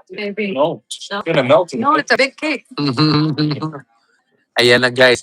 Maybe. No. It's gonna melt. No, it's a big cake. Ayan na guys.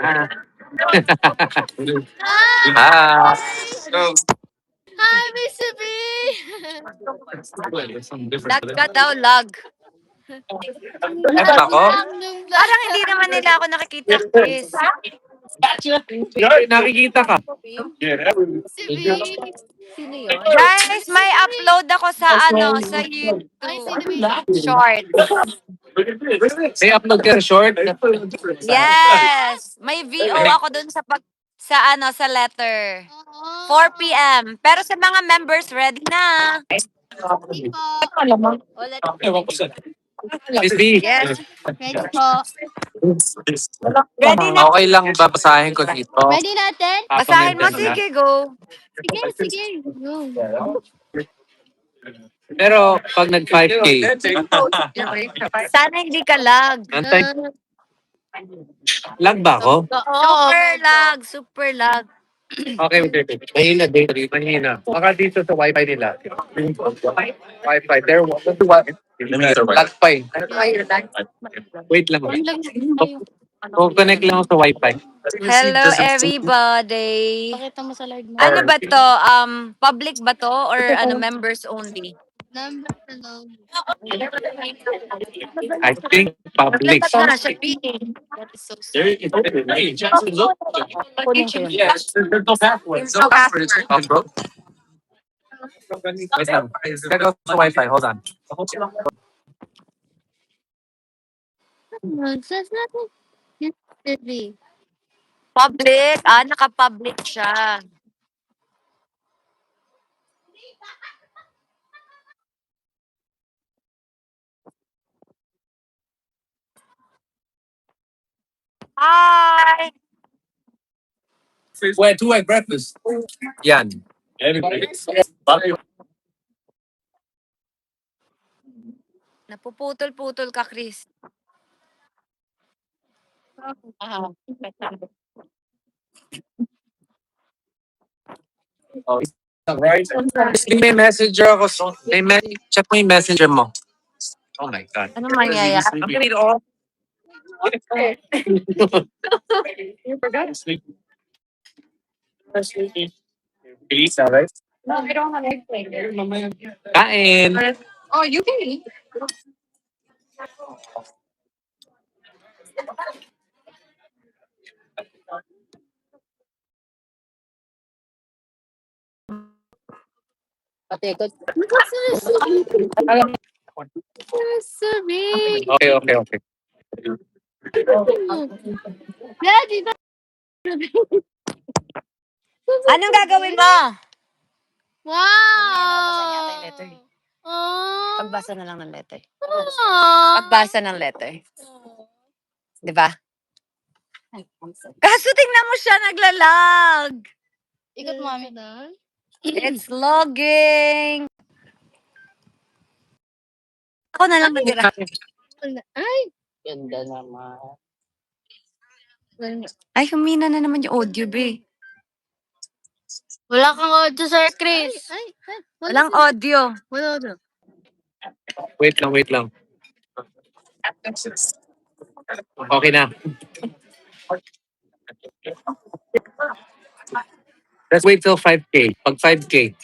Ah. Hi, Miss B! Lag ka daw, lag. Eto ako? Parang hindi naman nila ako nakikita, Chris. Nakikita ka. Si B! Sino yun? Guys, may upload ako sa sa Ay, YouTube. sino B? Short. May upload ka sa short? Yes. May VO ako dun sa letter. 4 p.m. Pero sa mga members, ready na. Ready po. Miss B. Yes. Ready po. Ready na. Okay lang babasahin ko dito. Ready natin? Basahin mo. Sige, go. Sige, sige. Go. Pero pag nag 5K, Sana hindi ka lag. antay, lag ba ako? Super lag. Super lag. Okay. Mahina dito. Mahina. Baka dito sa wifi nila. Wifi. There was lag pa eh. Wait lang. Connect lang ako sa wifi. Hello, everybody. Pakita mo sa live mo. Ano ba to? Public ba to? Or members only? Number below. I think public. Naglabas na siya, P. That is so sad. Yes, there's no password. No password. Wait lang. Check out sa wifi. Hold on. Says nothing. Yes, B. Public. Naka-public siya. Hi! Where to at breakfast? Yan. Napuputol-putol ka, Chris. Right? May messenger ako. Check mo yung messenger mo. Oh my God. Ano mangyayari? I'm gonna eat all. You forgot to sleep. Elisa, right? No, I don't have eggplant. Kain. Oh, you can eat. Sorry. Okay. Daddy, Anong gagawin mo? wow! Letter. Oh. Pagbasa na lang ng letter. Oh. Pagbasa ng letter. Di ba? Kaso tingnan mo siya, naglalag. Ikot, mami. It's logging. Ako na lang nag Ay! Ganda naman. Ay, humina na naman yung audio, be. Wala kang audio, Sir Chris. Ay, Walang audio. Wala audio. Wait lang. Okay na. Let's wait till 5K. Pag 5K.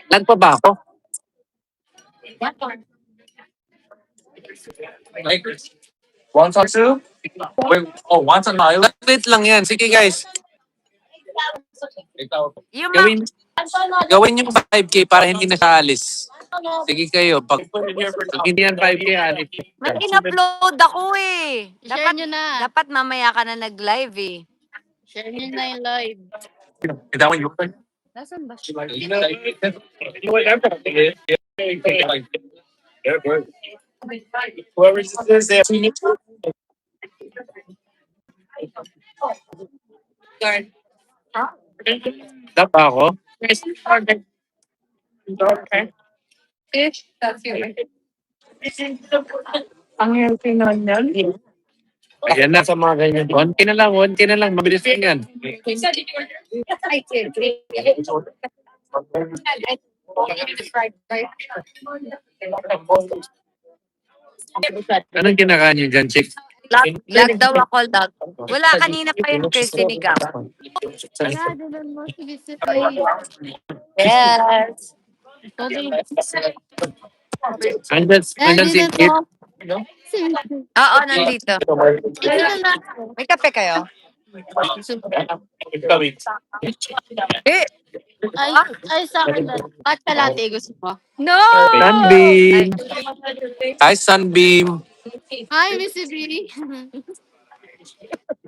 Lag pa ba ako? Wonton soup? Wait, wonton mayo? Wait lang yan. Sige guys. Yung Gawin yung 5K para hindi na siya alis. Sige kayo. Pag hindi yan 5K, alis. may in-upload ako eh. Share nyo na. Dapat mamaya ka na nag-live eh. Share nyo na yung live. Is that what you were Nasaan ba siya? Whoever this is there. Tap ako. Fish, that's you. Ang healthy nun yan. Ayan na sa mga ganyan. 1K na lang. Mabilis lang yan. I did. Anong kinakain niyo dyan, chick? Lag daw ako, lag. Wala, kanina pa yun, Chris, sinigang. Yeah, doon mo si Bisipay. Yes. Andyan si Kit. Si Bisipay. Oo, nandito. Ito na lang. May kape kayo? Eh, Ay, sa akin na. Matcha latte gusto mo? no! Sunbeam. Hi, Sunbeam. Hi, Missy B.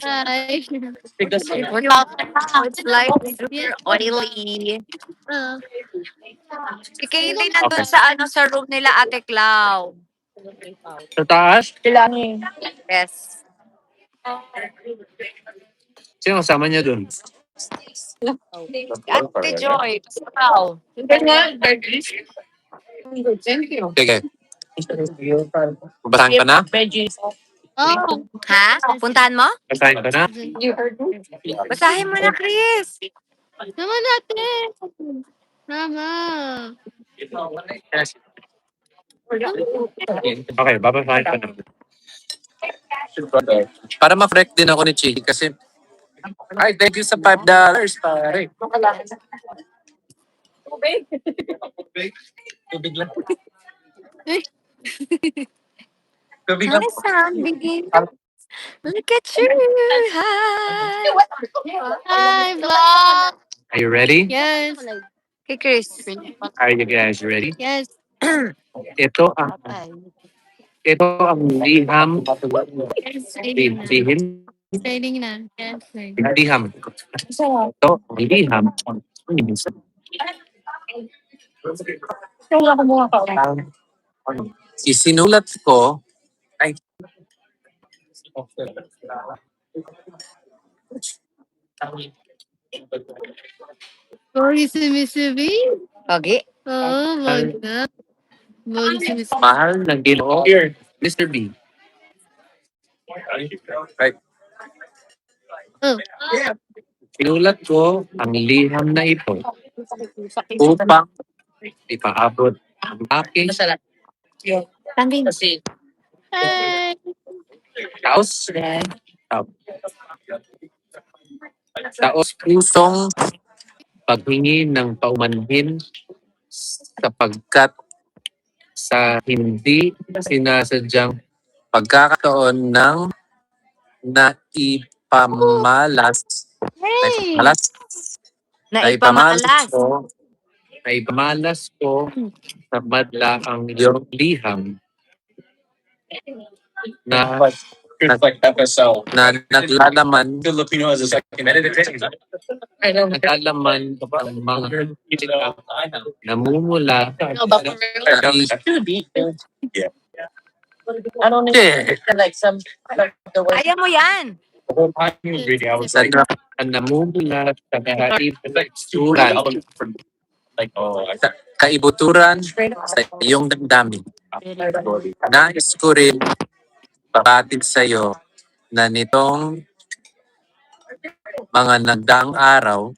Hi. It's like super oily. Si Kaylee nandun sa room nila, Ate Clau. Sa taas? Yes. Sino kasama niya dun? Ate Joy. Wow. Sige. Basahin ka na? Oh. Ha? Puntahan mo? Basahin ka na? Basahin mo na, Chris. Naman natin. Mama. Okay, babasahin ka na. Para ma-freak din ako ni Chiki kasi ay, thank you sa $5, pare. Tubig lang. Tubig lang. Hi, Sandy. Look at you. Hi. Hi, vlog. Are you ready? Yes. Hey, Chris. Are you guys ready? Yes. Ito ang liham. Lihim. Training na. Yes. Liham. Ito ang liham. Isinulat ko ay Sorry si Missy B. Okay. Oo, wag na. Wag si Missy B. mahal ng Ginoo, Mr. B. Right. Oh. Sinulat ko ang liham na ito upang ipaabot ang aking Hi. taos pusong paghingi ng paumanhin sapagkat sa hindi sinasadyang pagkakataon ng naipamalas Hey. Naipamalas. ko sa madla ang iyong liham na naglalaman Filipino as a second editing. naglalaman ang mga namumula Kaya mo yan. sa namumula sa kaibuturan sa iyong damdamin. Nais ko rin pabatid sa iyo na nitong mga nagdaang araw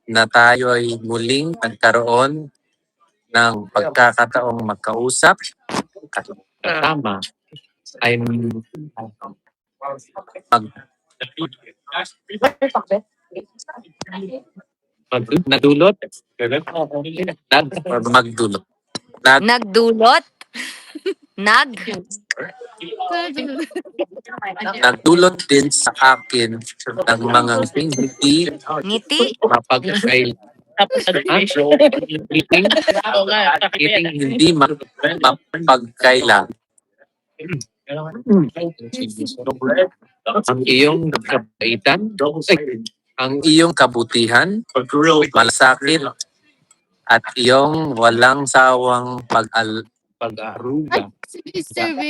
na tayo ay muling nagkaroon ng pagkakataong magkausap at tama ay magdulot Nagdulot? nagdulot din sa akin ng mga hindi Ngiti? hindi mapagkailan. Ang iyong kabaitan, ang iyong kabutihan, malasakit, at iyong walang sawang pag-aaruga. Si Mr. B.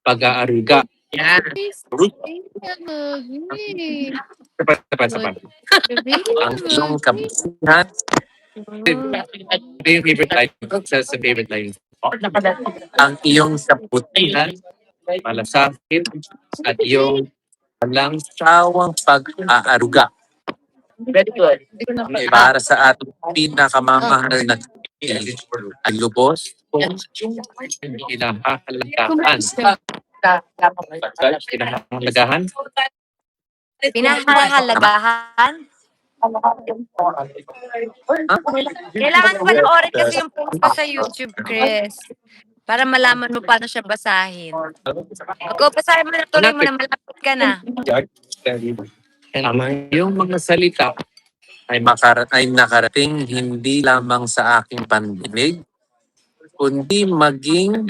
Pag-aaruga. Sapat. Ang iyong kabutihan, favorite line. Sa favorite line. Ang iyong kabutihan, malasakit, at iyong walang sawang pag-aaruga. Very good. Para sa ating pinakamamahal na ay lubos. Pinahahalagahan. Pinahahalagahan. Pinahahalagahan? Kailangan panoorin kasi yung post ko sa YouTube, Chris. Para malaman mo paano siya basahin. Go, basahin mo na, tuloy mo na, malapit ka na. Yung mga salita Ay nakarating hindi lamang sa aking pandinig, kundi maging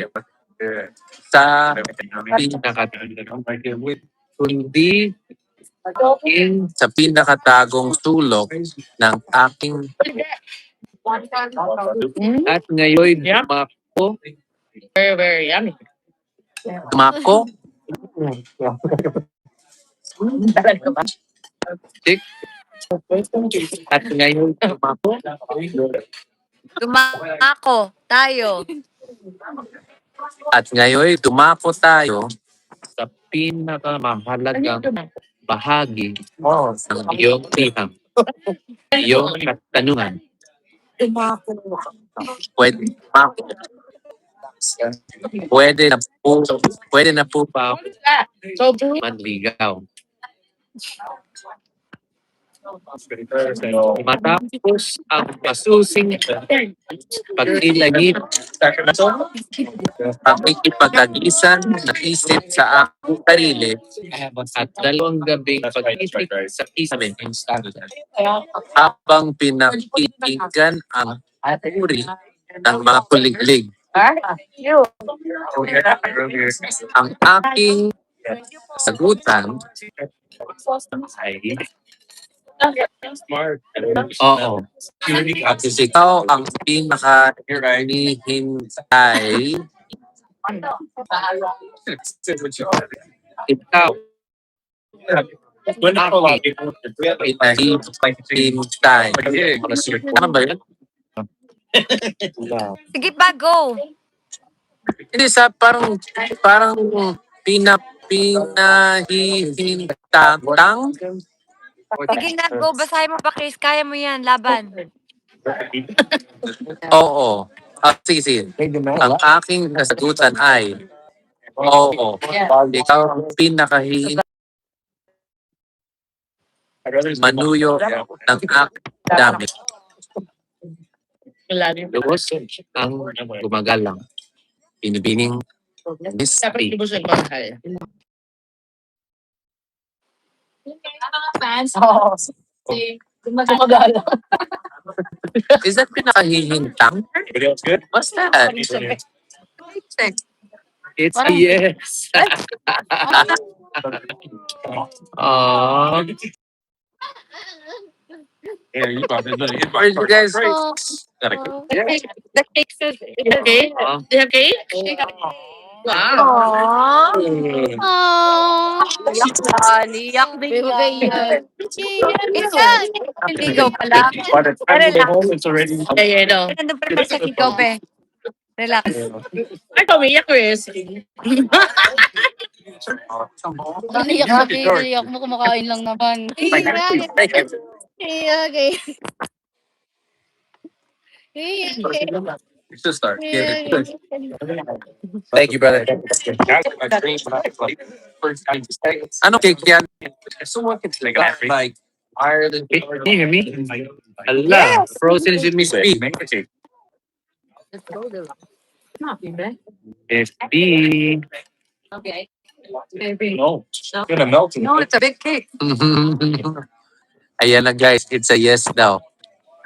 sa kundi sa pinakatagong sulok ng aking at ngayon dumako Very yummy. mako at ngayon dumako Dumako tayo. at ngayon dumako tayo sa pinakamahalagang bahagi ng iyong tihang. Iyong katanungan. pwede, pwede na po ba ako Manligaw. Matapos ang masusing pagilagid pakikipag-agisan na isip sa aking sarili at 2 gabing pag-isip sa isip habang pinakikinggan ang uri ng mga kuliglig. Ang aking sagutan ay oo. at ikaw ang pinaka-hinihintay Ikaw hinihintay. Ano ba yun? Sige pa, go. Hindi sa parang pinahihintang. Sige nga, go. Basahin mo pa, Chris. Kaya mo yan. Laban. Oo. Sige. Ang aking nasagutan ay oo. Ikaw ang manuyo ng aking dami. lubos ang gumagalang. Binibining mystery. Is that pinakahihintang? What's that? It's a yes. Aww. Where you guys? The cake says, okay? Aww. Do you have cake? Wow. Aww. Liyak bigla. Isa. Ligaw pala. Relax. Yeah, no. Nandun pa naman sa ikaw, be. Relax. Ay, kumiyak, Chris. Naiyak sa pinaiyak mo, kumakain lang naman. Okay. To start. Thank you, brother. Ano cake yan? Like Ireland. Can you hear me? Allah, frozen is Miss B. FB. No, it's a big cake. Ayan na guys, it's a yes daw.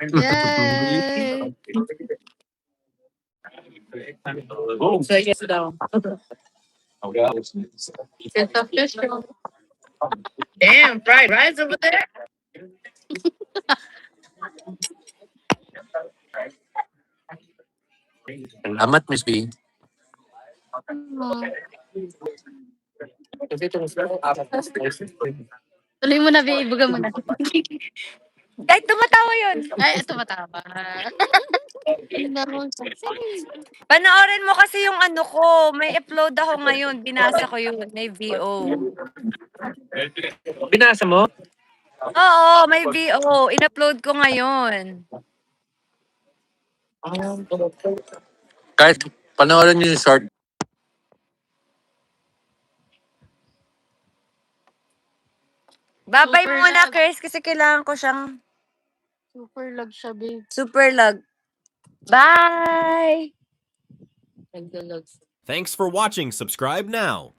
Yay! So, yes, daw. Damn, fried rice over there? Salamat, Miss B. Tuloy mo na, babe. Ibuga mo na. Kahit tumatawa yun. Ay, tumatawa. Panoorin mo kasi yung ano ko. May upload ako ngayon. Binasa ko yun. May VO. Binasa mo? Oo, may VO. In-upload ko ngayon. Kahit panoorin niyo yung short. Babay Super muna, lag. Chris, kasi kailangan ko siyang Super lag siya, babe. super lag. Bye! Nagdalag. Thanks for watching. Subscribe now.